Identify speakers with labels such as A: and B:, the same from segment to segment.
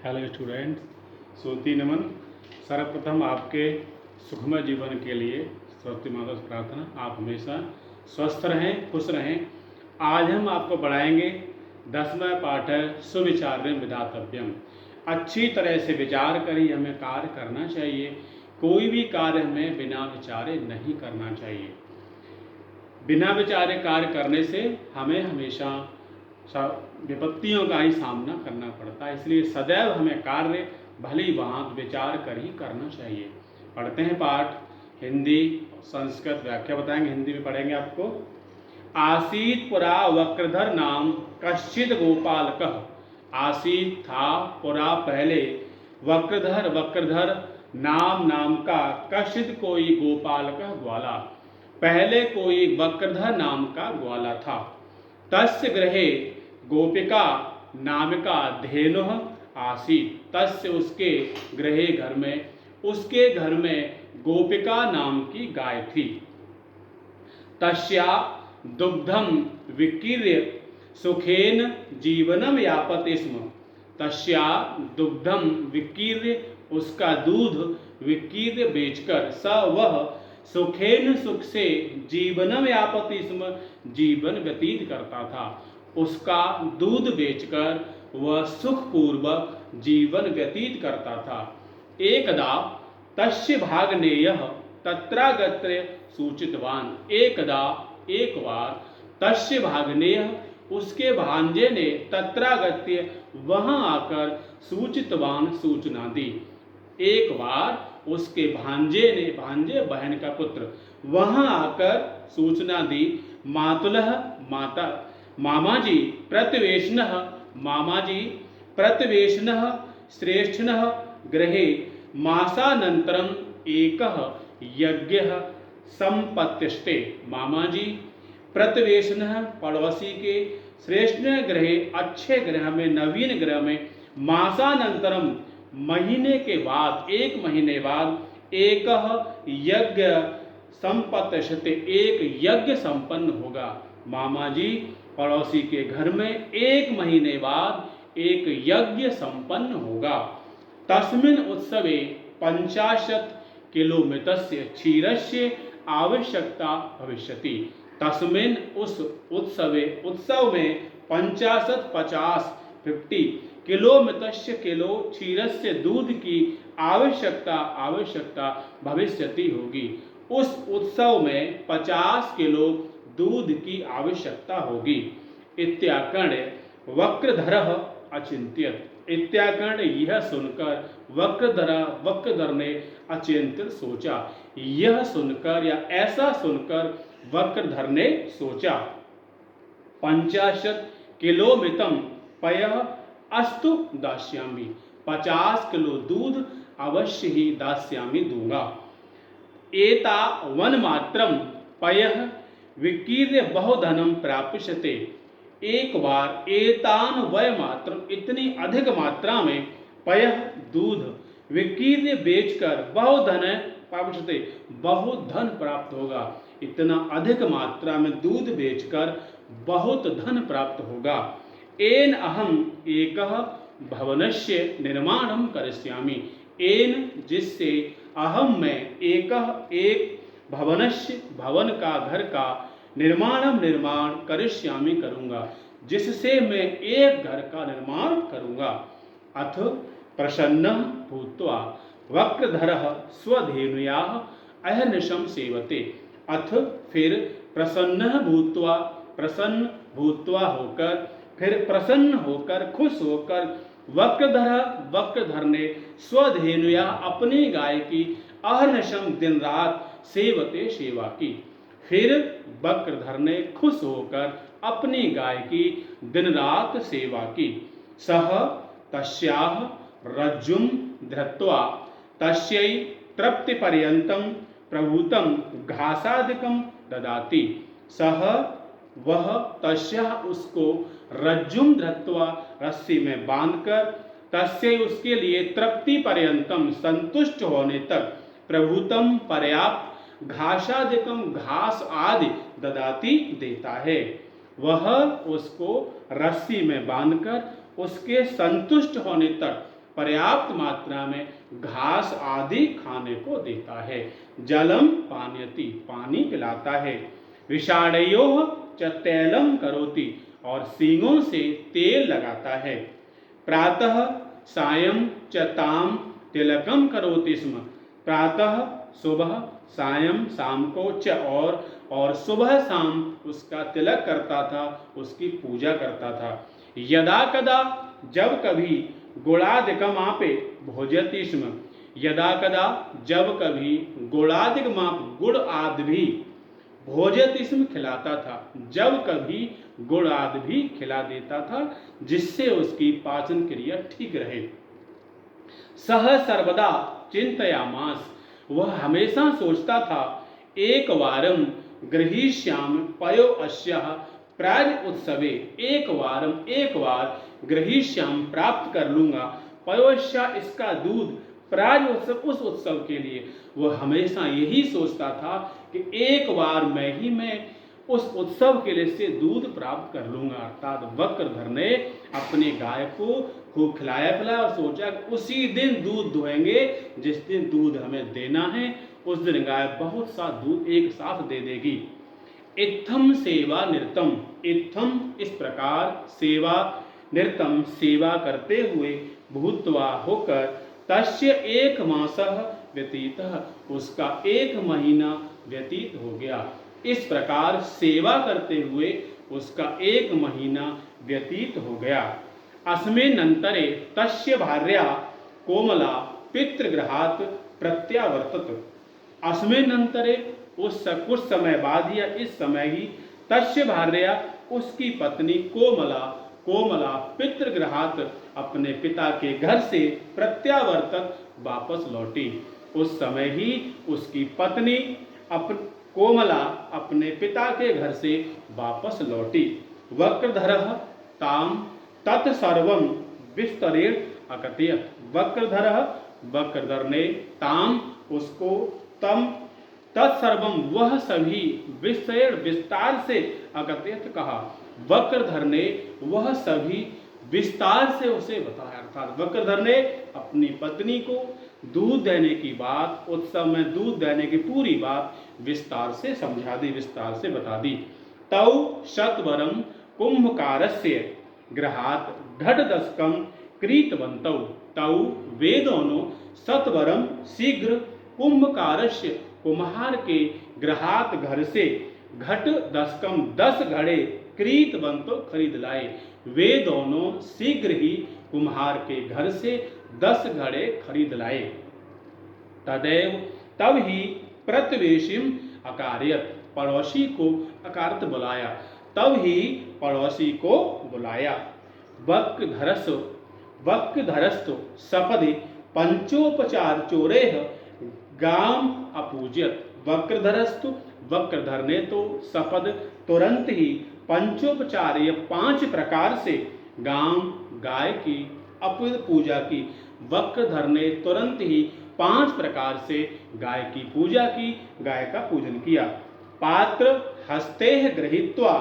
A: Hello students, श्रुति नमन। सर्वप्रथम आपके सुखमय जीवन के लिए सरस्वती माता से प्रार्थना, आप हमेशा स्वस्थ रहें, खुश रहें। आज हम आपको पढ़ाएंगे 10वां पाठ है सुविचार्यम विधातव्यम। अच्छी तरह से विचार कर ही हमें कार्य करना चाहिए। कोई भी कार्य हमें बिना विचारे नहीं करना चाहिए। बिना विचारे कार्य करने से हमें हमेशा विपत्तियों का ही सामना करना पड़ता है। इसलिए सदैव हमें कार्य भली भांति विचार कर ही करना चाहिए। पढ़ते हैं पाठ। हिंदी संस्कृत व्याख्या बताएंगे, हिंदी में पढ़ेंगे आपको। आसीत पुरा वक्रधर नाम कश्चित गोपालकः। आसीत था पुरा पहले, वक्रधर नाम का कश्चित कोई गोपालकः ग्वाला, पहले कोई वक्रधर नाम का ग्वाला था। तस्य गृहे गोपिका नामिका धेनुः आसीत्। तस्य उसके गृहे उसके घर में गोपिका नाम की गाय थी। तस्या दुग्धम विकीर्य सुखेन जीवनम यापते स्म। तस्या दुग्धम विकीर्य, उसका दूध विकीर्य बेचकर, स वह सुखेन सुख से जीवनम यापति स्म, जीवन व्यतीत करता था। उसका दूध बेचकर वह सुखपूर्वक जीवन व्यतीत करता था। एकदा तस्य भागनेयः तत्रागत्य सूचितवान। एक बार तस्य भागनेयः, उसके भांजे ने, तत्रागत्य वहां आकर, सूचितवान सूचना दी। एक बार उसके भांजे ने, भांजे बहन का पुत्र, वहां आकर सूचना दी। मातुलः माता, मामाजी प्रतिवेशनः, मामाजी प्रतिवेशनः श्रेष्ठनः गृहे मासानन्तरम् एकः यज्ञः संपत्तिष्ठते। मामाजी प्रतिवेशनः, पड़ोसी के, श्रेष्ठ गृहे, अच्छे गृह में, नवीन गृह में, मासानंतरम महीने के बाद, एक महीने बाद, एक यज्ञ संपत्तिष्ठते, एक यज्ञ संपन्न होगा। मामाजी पड़ोसी के घर में एक महीने बाद एक यज्ञ संपन्न होगा। तस्मिन् उत्सवे 50 किलोमीटरस्य क्षीरस्य आवश्यकता भविष्यति। तस्मिन् उस उत्सव में 50 किलोमीटरस्य किलो क्षीरस्य दूध की आवश्यकता भविष्यति होगी। उस उत्सव में 50 किलो दूध की आवश्यकता होगी। इत्याकर्ण वक्रधरः अचिंत्यत। इत्याकर्ण यह सुनकर वक्रधर ने अचिंत्य सोचा। यह सुनकर या ऐसा सुनकर वक्रधर ने सोचा। 50 किलोमितम पयः अस्तु दास्यामि। 50 किलो दूध अवश्य ही दास्यामि दूंगा। एता वन मात्रम पयः विकीर्य बहुधनम प्राप्यते। एक बार एतान वय मात्रम, इतनी अधिक मात्रा में, पयः दूध, विकीर्य बेचकर, बहुधन प्राप्यते, बहुत धन प्राप्त होगा। इतना अधिक मात्रा में दूध बेचकर बहुत धन प्राप्त होगा। एन अहम एकः भवनस्य निर्माणं करिष्यामि। एन जिससे, अहम मैं, एक भवनस्य भवन का, घर का, निर्माण करिष्यामि करूंगा, जिससे मैं एक घर का निर्माण करूंगा। अथ प्रसन्नः भूत्वा वक्रधरः स्वधेनुयाः अहर्निशं सेवते। अथ फिर प्रसन्न भूत्वा होकर, फिर प्रसन्न होकर, खुश होकर, वक्रधर ने स्वधेनुया अपनी गाय की, अहर्निशम दिन रात, सेवते सेवा की। फिर वक्रधर ने खुश होकर अपनी गाय की दिन रात सेवा की। सह तस्याः रज्जुम धृत्वा तस्यै तृप्ति पर्यंतम प्रभूतम घासादिकम ददाति। सह वह, तस्याः उसको, रज्जुम धृत्वा रस्सी में बांधकर, तस्यै उसके लिए, तृप्ति पर्यंतम संतुष्ट होने तक, प्रभूतम पर्याप्त, घासादिकम घास आदि, ददाति देता है। वह उसको रस्सी में बांधकर उसके संतुष्ट होने तक पर्याप्त मात्रा में घास आदि खाने को देता है। जलम पानयति, पानी पिलाता है। विषाणयोः च तैलम करोति, और सींगों से तेल लगाता है। प्रातः सायं च ताम तिलकम करोति स्म, प्रातः सुबह सायं शाम को च और सुबह शाम उसका तिलक करता था, उसकी पूजा करता था। यदा कदा जब कभी गुणादिकमापे भोजति स्म, यदा कदा जब कभी गुणादिकमाप गुड़ आदि भी भोजति स्म खिलाता था, जब कभी गुड़ आदि भी खिला देता था, जिससे उसकी पाचन क्रिया ठीक रहे। सह सर्वदा चिंतयामास, वह हमेशा सोचता था, एक वारम गृहीष्यामि पयो अस्याः प्राज उत्सवे, एक बार गृहीष्याम प्राप्त कर लूंगा, पयोस्या इसका दूध, प्राज उत्सव उस उत्सव के लिए। वह हमेशा यही सोचता था कि एक बार मैं उस उत्सव के लिए से दूध प्राप्त कर लूंगा। अर्थात वक्रधर ने अपनी गाय को खूब खिलाया पिलाया और सोचा कि उसी दिन दूध दुहेंगे, जिस दिन दूध हमें देना है उस दिन गाय बहुत सा दूध एक साथ दे देगी। इत्थम सेवा निरतम, इत्थम इस प्रकार, सेवा निरतम सेवा करते हुए, भूत्वा होकर, तस्य एक मासः व्यतीतः उसका एक महीना व्यतीत हो गया। इस प्रकार सेवा करते हुए उसका एक महीना व्यतीत हो गया। अस्मिन्नन्तरे तस्य भार्या कोमला पितृगृहात् प्रत्यावर्तत, अस्मिन्नन्तरे उस कुछ समय बाद या इस समय ही, तस्य भार्या उसकी पत्नी कोमला पितृगृहात् अपने पिता के घर से प्रत्यावर्तक वापस लौटी। उस समय ही उसकी पत्नी कोमला अपने पिता के घर से वापस लौटी। वक्रधरः ताम तत्सर्वं विस्तरेण अकथयत्, वक्रधर ने ताम उसको, तम तत्सर्वम वह सभी, विस्तार से, अकथयत् कहा, वक्रधर ने वह सभी विस्तार से उसे बताया। अर्थात वक्रधर ने अपनी पत्नी को दूध देने की बात, उत्सव में दूध देने की पूरी बात विस्तार से समझा दी, विस्तार से बता दी। तौ शतवरम कुंभकारस्य गृहात् ढढदस्कम क्रीतवन्तौ, तौ वे दोनों शतवरम शीघ्र कुंभकारस्य कुम्हार के गृहात घर से घट दस्कम 10 घड़े क्रीतवंतो खरीद लाए। वे दोनों शीघ्र ही कुम्हार के घर से 10 घड़े खरीद लाए। तदैव तब ही प्रतिवेशीम अकार्यत, पड़ोसी को अकारत बुलाया, तब ही पड़ोसी को बुलाया। वक्रधरस्तु सपदि पंचोपचार चोरेह गाम अपूज्यत, वक्रधरस्तु वक्रधर ने तो सपद तुरंत ही, पंचोपचार ये 5 प्रकार से, गाम गाय की पूजा की। वक्रधर ने तुरंत ही 5 प्रकार से गाय की पूजा की, गाय का पूजन किया। पात्र हस्ते गृहीत्वा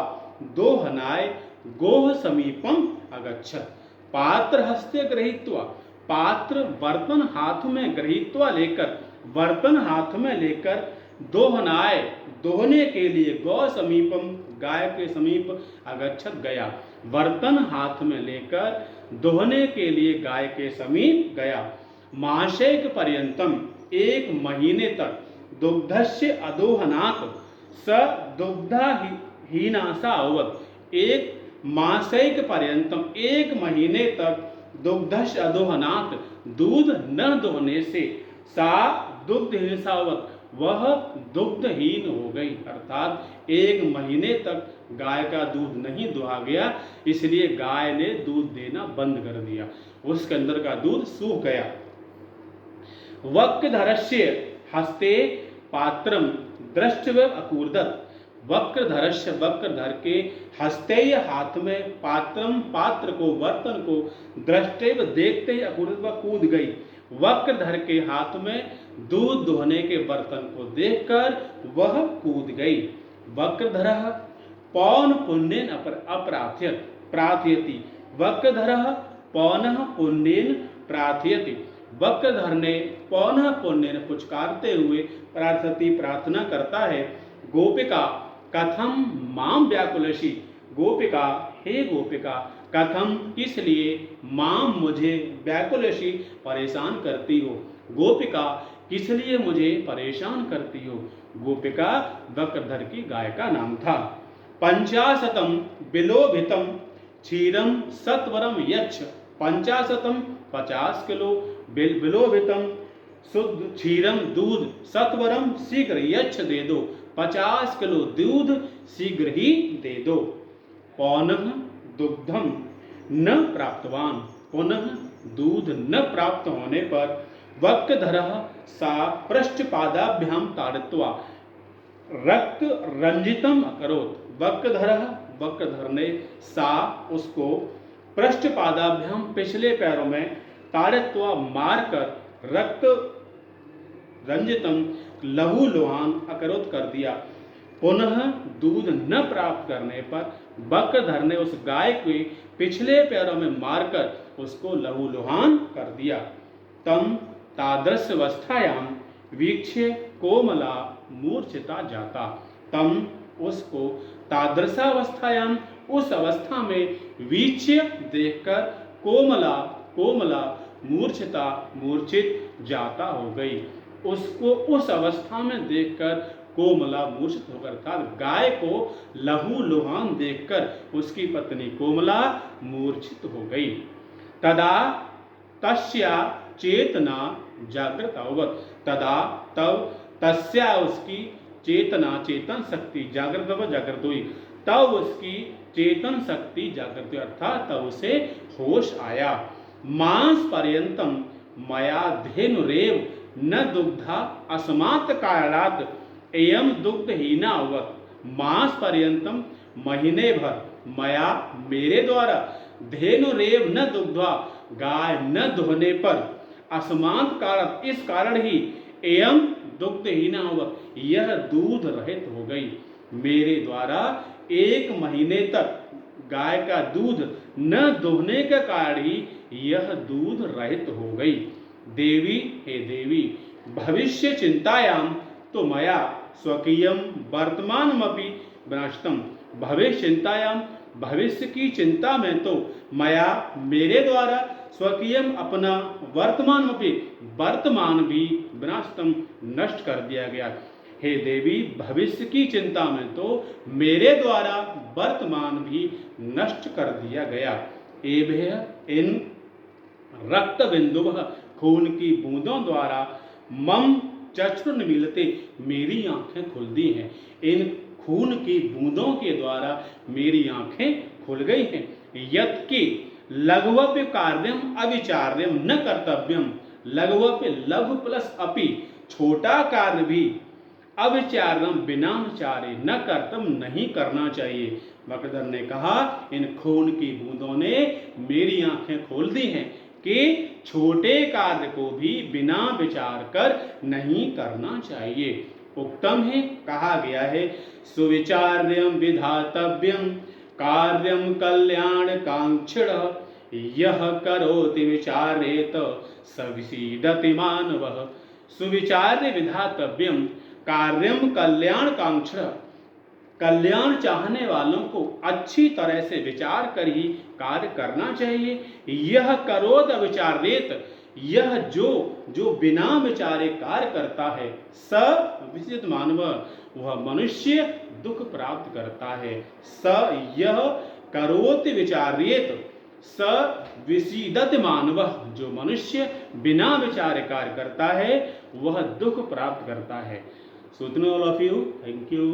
A: दोहनाय गोह समीपम अगच्छत, पात्र हस्ते गृहीत्वा, पात्र बर्तन हाथ में गृहीत्वा लेकर, बर्तन हाथ में लेकर, दोहनाय दोहने के लिए, गौ समीपम गाय के समीप, अगच्छत गया, बर्तन हाथ में लेकर दोहने के लिए गाय के समीप गया। मासैक पर्यंतम, 1 महीने तक, दुग्धस्य अदोहनात् स दुग्धा हीनासा अवत, 1 मासैक पर्यंतम 1 महीने तक, दुग्धस्य अदोहनात् दूध न दोहने से, सा दुग्ध हीनसावत वह दुग्धहीन हो गई। अर्थात 1 महीने तक गाय का दूध नहीं दुहा गया, इसलिए गाय ने दूध देना बंद कर दिया, उसके अंदर का दूध सूख गया। वक्रधरस्य हस्ते पात्रम दृष्टव अकूर्दत, वक्रधरस्य वक्रधर के हस्ते हाथ में पात्रम पात्र को, बर्तन को, दृष्टव देखते ही, अकूर्दत वह कूद गई। वक्रधर के हाथ में दूध दोहने के बर्तन को देखकर वह कूद गई। वक्रधरः पौन पुण्येन अपराध्यत प्रार्थयति, वक्रधरः पौनः पुण्येन प्रार्थयति। वक्रधर ने पौनः पुण्येन पुचकारते हुए प्रार्थती प्रार्थना करता है। गोपिका कथम माम व्याकुलसी। गोपिका, हे गोपिका, कथम इसलिए, माम मुझे, व्याकुलसी परेशान करती हो। गोपिका किस लिए मुझे परेशान करती हो। गोपिका वक्रधर की गाय का नाम था। पंचाशतम विलोभितम क्षीरम सत्वरम यच्छ। पंचाशतम 50 किलो, विलोभितम शुद्ध, क्षीरम दूध, सत्वरम शीघ्र, यच्छ दे दो, 50 किलो दूध शीघ्र ही दे दो। पौनः दुग्धम न प्राप्तवान। पुनः दूध न प्राप्त होने पर वक्रधरः सा पृष्ठपादाभ्याम ताड़ित्वा रक्त रंजितम अकरोत्। वक्रधर ने सा उसको पृष्ठपादाभ्याम पिछले पैरों में ताड़ित्वा मारकर रक्त रंजितम लहू लोहान अकरोत् कर दिया। पुनः दूध न प्राप्त करने पर वक्रधर ने उस गाय के पिछले पैरों में मारकर उसको लहू लोहान कर दिया। तम तादृश्यवस्थायाम वीक्ष्य कोमला मूर्छिता जाता। तम उसको तादृशावस्थायाम उस अवस्था में वीक्ष्य देखकर कोमला मूर्छिता मूर्छित जाता हो गई। उसको उस अवस्था में देखकर कोमला मूर्छित होकर था। गाय को लहू लोहान देखकर उसकी पत्नी कोमला मूर्छित हो गई। तदा तस्या चेतना जागृत अभवत्। तदा तब तस्या उसकी चेतना, चेतन शक्ति जागृत हुई। तब उसकी चेतन शक्ति जागृत हुई, अर्थात तब उसे होश आया। मांस पर्यंतम मया धेनुरेव न दुग्धा अस्मात् कारणात् एयं दुग्धहीना अभवत्। मांस पर्यंतम महीने भर मया मेरे द्वारा धेनुरेव न दुग्धा गाय न दुहने पर अस्मात् कारण इस कारण ही एयं दुग्धहीना अभवत् यह दूध रहित हो गई। मेरे द्वारा 1 महीने तक गाय का दूध न दोहने के कारण ही यह दूध रहित हो गई। देवी, हे देवी, भविष्य चिंतायाम तो मया स्वकीयम वर्तमानमपि विनष्टम। भविष्य चिंतायाम, भविष्य की चिंता में तो मया मेरे द्वारा स्वकीयम अपना वर्तमानमपि वर्तमान भी विनष्टम नष्ट कर दिया गया। हे देवी, भविष्य की चिंता में तो मेरे द्वारा वर्तमान भी नष्ट कर दिया गया। एभ्यः इन रक्त बिंदुवः खून की बूंदों द्वारा मम चक्षुर्मीलिते मेरी आंखें खुल दी हैं। इन खून की बूंदों के द्वारा मेरी आंखें खुल गई हैं। यत्कि लघुवप्य कार्यम अविचार्यम न कर्तव्यम। लघुवप्य, लघु प्लस अपि, छोटा कार्य भी अविचार्यम बिना विचारे न कर्तव्य नहीं करना चाहिए। वक्रधर ने कहा, इन खून की बूंदों ने मेरी आंखें खोल दी हैं कि छोटे कार्य को भी बिना विचार कर नहीं करना चाहिए। उत्तम है, कहा गया है, सुविचार्यम विधातव्यम कार्यम कल्याण कांक्षिणः यह करोति विचारेत स विसीदति मानवः। सुविचार्य विधातव्यम कार्यम कल्याण कांक्षिणः, कल्याण चाहने वालों को अच्छी तरह से विचार कर ही कार्य करना चाहिए। यह करोत अविचारेत, यह जो बिना विचारे कार्य करता है, स विसित मानव, वह मनुष्य दुख प्राप्त करता है। स यह करोति विचारेत स विसीदत मानव, जो मनुष्य बिना विचारे कार्य करता है वह दुख प्राप्त करता है। So, all of you, thank you.